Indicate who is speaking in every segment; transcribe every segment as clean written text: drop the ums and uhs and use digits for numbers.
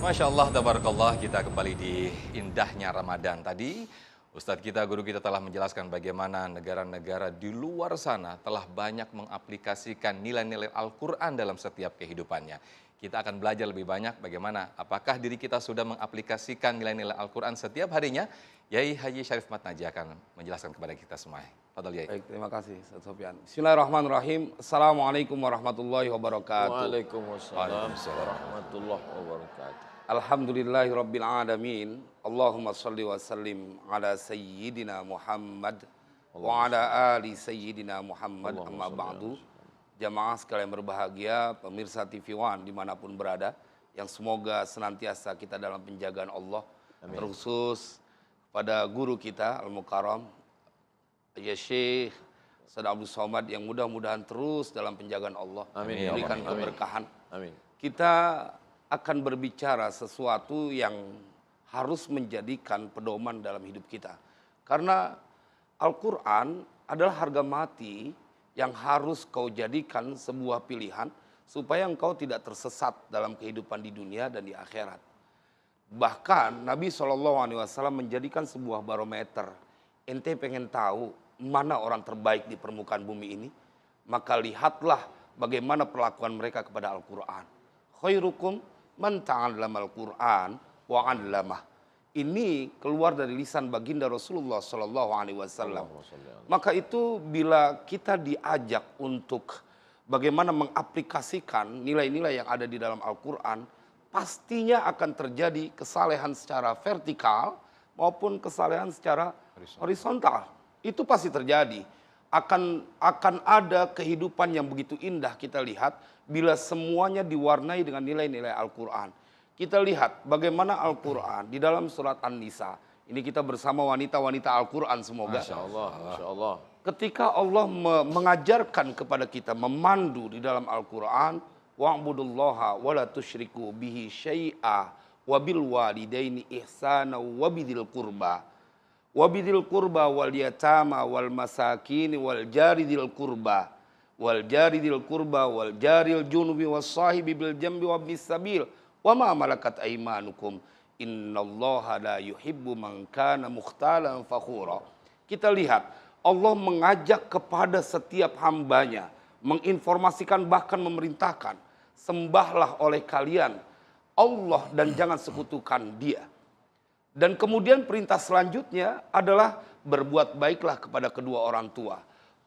Speaker 1: Masya Allah, tabarakallah, kita kembali di indahnya Ramadan tadi. Ustadz kita, guru kita telah menjelaskan bagaimana negara-negara di luar sana telah banyak mengaplikasikan nilai-nilai Al-Quran dalam setiap kehidupannya. Kita akan belajar lebih banyak bagaimana, apakah diri kita sudah mengaplikasikan nilai-nilai Al-Quran setiap harinya. Yai Haji Syarif Matnaji akan menjelaskan kepada kita semua. Fadal Yai.
Speaker 2: Baik, terima kasih Ustaz Sofyan. Bismillahirrahmanirrahim. Assalamualaikum warahmatullahi wabarakatuh.
Speaker 3: Waalaikumsalam warahmatullahi wabarakatuh.
Speaker 2: Alhamdulillahirabbil alamin. Allahumma shalli wa sallim ala sayyidina Muhammad wa ala ali sayyidina Muhammad. Amma ba'du. Jamaah sekalian berbahagia, pemirsa TV One dimanapun berada, yang semoga senantiasa kita dalam penjagaan Allah.
Speaker 3: Amin.
Speaker 2: Terkhusus pada guru kita Al-Mukarram ya Syekh Ustaz Abdul Somad yang mudah-mudahan terus dalam penjagaan Allah.
Speaker 3: Amin.
Speaker 2: Diberikan
Speaker 3: Amin.
Speaker 2: keberkahan.
Speaker 3: Amin.
Speaker 2: Kita akan berbicara sesuatu yang harus menjadikan pedoman dalam hidup kita. Karena Al-Quran adalah harga mati yang harus kau jadikan sebuah pilihan supaya engkau tidak tersesat dalam kehidupan di dunia dan di akhirat. Bahkan Nabi SAW menjadikan sebuah barometer. Ente pengen tahu mana orang terbaik di permukaan bumi ini? Maka lihatlah bagaimana perlakuan mereka kepada Al-Quran. Khairukum man ta'allama al-Quran wa 'allamah. Ini keluar dari lisan baginda Rasulullah SAW. Maka itu bila kita diajak untuk bagaimana mengaplikasikan nilai-nilai yang ada di dalam Al-Quran, pastinya akan terjadi kesalehan secara vertikal maupun kesalehan secara horizontal. Itu pasti terjadi. Akan ada kehidupan yang begitu indah kita lihat bila semuanya diwarnai dengan nilai-nilai Al-Quran. Kita lihat bagaimana Al-Quran di dalam surat An-Nisa. Ini kita bersama wanita-wanita Al-Quran semoga.
Speaker 3: Masya Allah, Masya Allah.
Speaker 2: Ketika Allah mengajarkan kepada kita, memandu di dalam Al-Quran, wa'budullaha wa la tusyriku bihi syai'a wa bil walidaini ihsana wa bidil qurba wal yatama wal masakin wal jaridil qurba wal jaril junubi was sahibi bil jambi wa bis sabil wa ma malakat aymanukum innallaha la yuhibbu man kana mukhtalan fakhura. Kita lihat Allah mengajak kepada setiap hambanya, menginformasikan bahkan memerintahkan, sembahlah oleh kalian Allah dan jangan sekutukan Dia. Dan kemudian perintah selanjutnya adalah berbuat baiklah kepada kedua orang tua.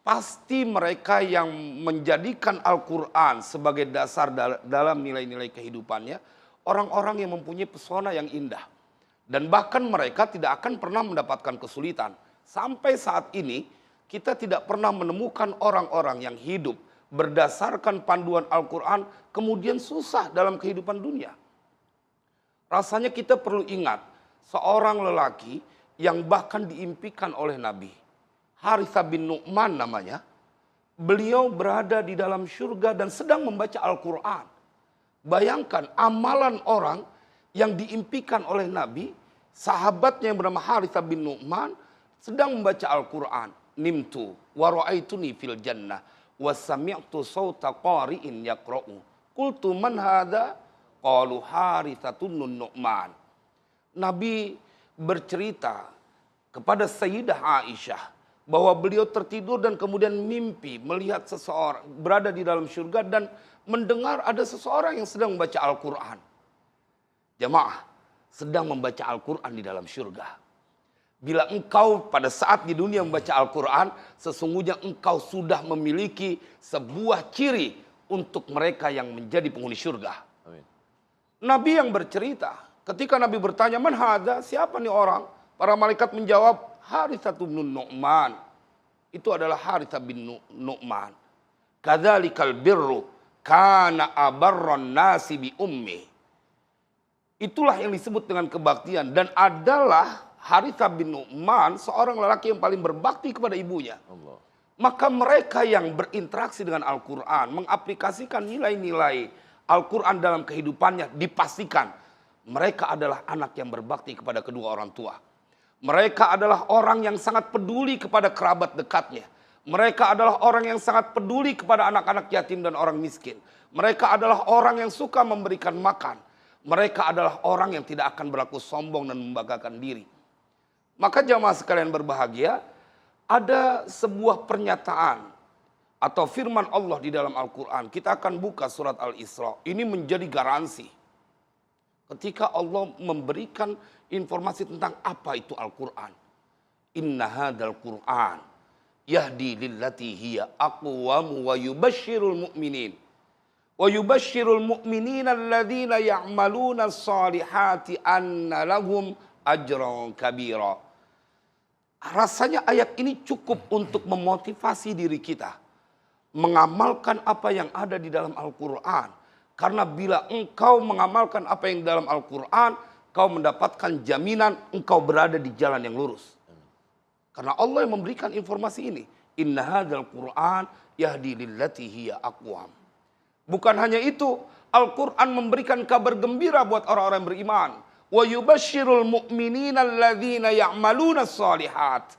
Speaker 2: Pasti mereka yang menjadikan Al-Quran sebagai dasar dalam nilai-nilai kehidupannya, orang-orang yang mempunyai pesona yang indah. Dan bahkan mereka tidak akan pernah mendapatkan kesulitan. Sampai saat ini kita tidak pernah menemukan orang-orang yang hidup berdasarkan panduan Al-Quran kemudian susah dalam kehidupan dunia. Rasanya kita perlu ingat seorang lelaki yang bahkan diimpikan oleh Nabi. Harithah bin Nu'man namanya. Beliau berada di dalam surga dan sedang membaca Al-Quran. Bayangkan amalan orang yang diimpikan oleh Nabi, sahabatnya yang bernama Harithah bin Nu'man sedang membaca Al-Quran. Nimtu wa ra'aituni fil jannah wa sami'tu sawta qari'in yaqra'u. Qultu man hadha? Qalu Harithatun Nu'man. Nabi bercerita kepada Sayyidah Aisyah bahwa beliau tertidur dan kemudian mimpi melihat seseorang berada di dalam surga dan mendengar ada seseorang yang sedang membaca Al-Quran. Jamaah, sedang membaca Al-Quran di dalam surga. Bila engkau pada saat di dunia membaca Al-Quran, sesungguhnya engkau sudah memiliki sebuah ciri untuk mereka yang menjadi penghuni surga.
Speaker 3: Amin.
Speaker 2: Nabi yang bercerita, ketika Nabi bertanya, man hadza, siapa nih orang? Para malaikat menjawab, Harithah bin Nu'man. Itu adalah Harithah bin Nu'man. Kadzalikal birru kana abarran nasi bi ummi. Itulah yang disebut dengan kebaktian dan adalah Harithah bin Nu'man seorang lelaki yang paling berbakti kepada ibunya.
Speaker 3: Allah.
Speaker 2: Maka mereka yang berinteraksi dengan Al-Quran, mengaplikasikan nilai-nilai Al-Quran dalam kehidupannya, dipastikan mereka adalah anak yang berbakti kepada kedua orang tua. Mereka adalah orang yang sangat peduli kepada kerabat dekatnya. Mereka adalah orang yang sangat peduli kepada anak-anak yatim dan orang miskin. Mereka adalah orang yang suka memberikan makan. Mereka adalah orang yang tidak akan berlaku sombong dan membanggakan diri. Maka jamaah sekalian berbahagia, ada sebuah pernyataan atau firman Allah di dalam Al-Quran. Kita akan buka surat Al-Isra. Ini menjadi garansi. Ketika Allah memberikan informasi tentang apa itu Al-Quran. Inna hadal Quran yahdi lillati hiya aqwamu wa yubashshirul mu'minin. Wa yubashshirul mu'minina alladhina ya'maluna as-salihati anna lahum ajran kabira. Rasanya ayat ini cukup untuk memotivasi diri kita mengamalkan apa yang ada di dalam Al-Quran. Karena bila engkau mengamalkan apa yang dalam Al-Quran, kau mendapatkan jaminan engkau berada di jalan yang lurus. Karena Allah yang memberikan informasi ini. Inna hadzal Qur'an yahdi lillati hiya aqwam. Bukan hanya itu, Al-Quran memberikan kabar gembira buat orang-orang yang beriman. Wa yubashshirul mu'minina alladzina ya'maluna shalihat.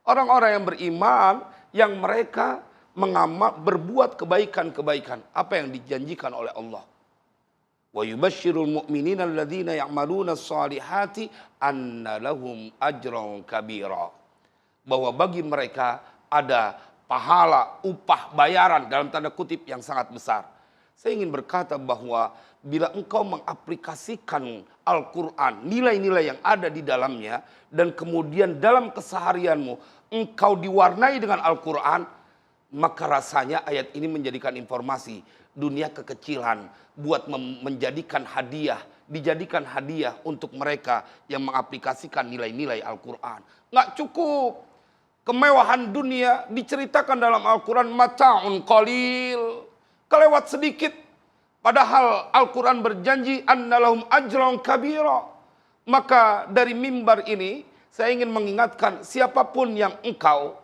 Speaker 2: Orang-orang yang beriman yang mereka berbuat kebaikan-kebaikan apa yang dijanjikan oleh Allah. Wa yubashshirul mu'minina alladzina ya'maluna shalihati anna lahum ajran kabira. Bahwa bagi mereka ada pahala, upah, bayaran dalam tanda kutip yang sangat besar. Saya ingin berkata bahwa bila engkau mengaplikasikan Al-Quran, nilai-nilai yang ada di dalamnya, dan kemudian dalam keseharianmu engkau diwarnai dengan Al-Quran, maka rasanya ayat ini menjadikan informasi dunia kekecilan buat menjadikan hadiah, dijadikan hadiah untuk mereka yang mengaplikasikan nilai-nilai Al-Quran. Nggak cukup. Kemewahan dunia diceritakan dalam Al-Quran mata'un qalil. Kelewat sedikit. Padahal Al-Quran berjanji annalahum ajran kabira. Maka dari mimbar ini saya ingin mengingatkan siapapun yang engkau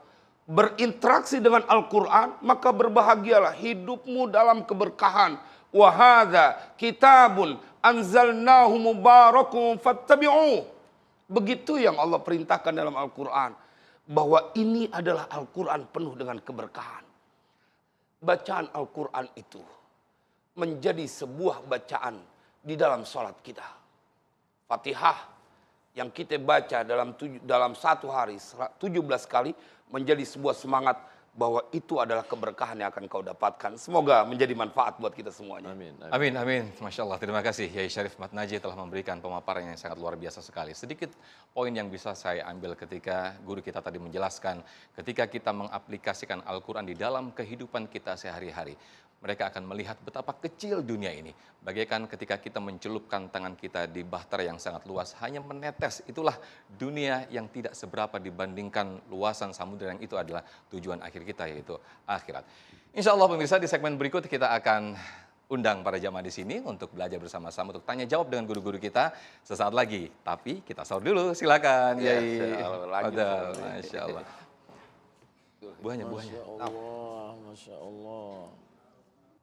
Speaker 2: berinteraksi dengan Al-Quran, maka berbahagialah hidupmu dalam keberkahan. Wa hadza kitabun anzalnahu mubarakun fattabi'uh. Begitu yang Allah perintahkan dalam Al-Quran. Bahwa ini adalah Al-Quran penuh dengan keberkahan. Bacaan Al-Quran itu menjadi sebuah bacaan di dalam sholat kita. Fatihah yang kita baca dalam satu hari 17 kali menjadi sebuah semangat bahwa itu adalah keberkahan yang akan kau dapatkan. Semoga menjadi manfaat buat kita semuanya.
Speaker 3: Amin.
Speaker 1: Amin, amin. Masya Allah, terima kasih Yai Syarif Mat Naji telah memberikan pemaparan yang sangat luar biasa sekali. Sedikit poin yang bisa saya ambil ketika guru kita tadi menjelaskan, ketika kita mengaplikasikan Al-Quran di dalam kehidupan kita sehari-hari, mereka akan melihat betapa kecil dunia ini. Bagaikan ketika kita mencelupkan tangan kita di bahtera yang sangat luas, hanya menetes, itulah dunia yang tidak seberapa dibandingkan luasan samudera yang itu adalah tujuan akhir kita, yaitu akhirat. Insya Allah pemirsa, di segmen berikut kita akan undang para jamaah di sini untuk belajar bersama-sama, untuk tanya jawab dengan guru-guru kita sesaat lagi. Tapi kita sahur dulu, silakan.
Speaker 2: Ya,
Speaker 1: Yai.
Speaker 2: lanjut.
Speaker 1: Masya Allah. Buahnya.
Speaker 3: Masya Allah, Masya Allah.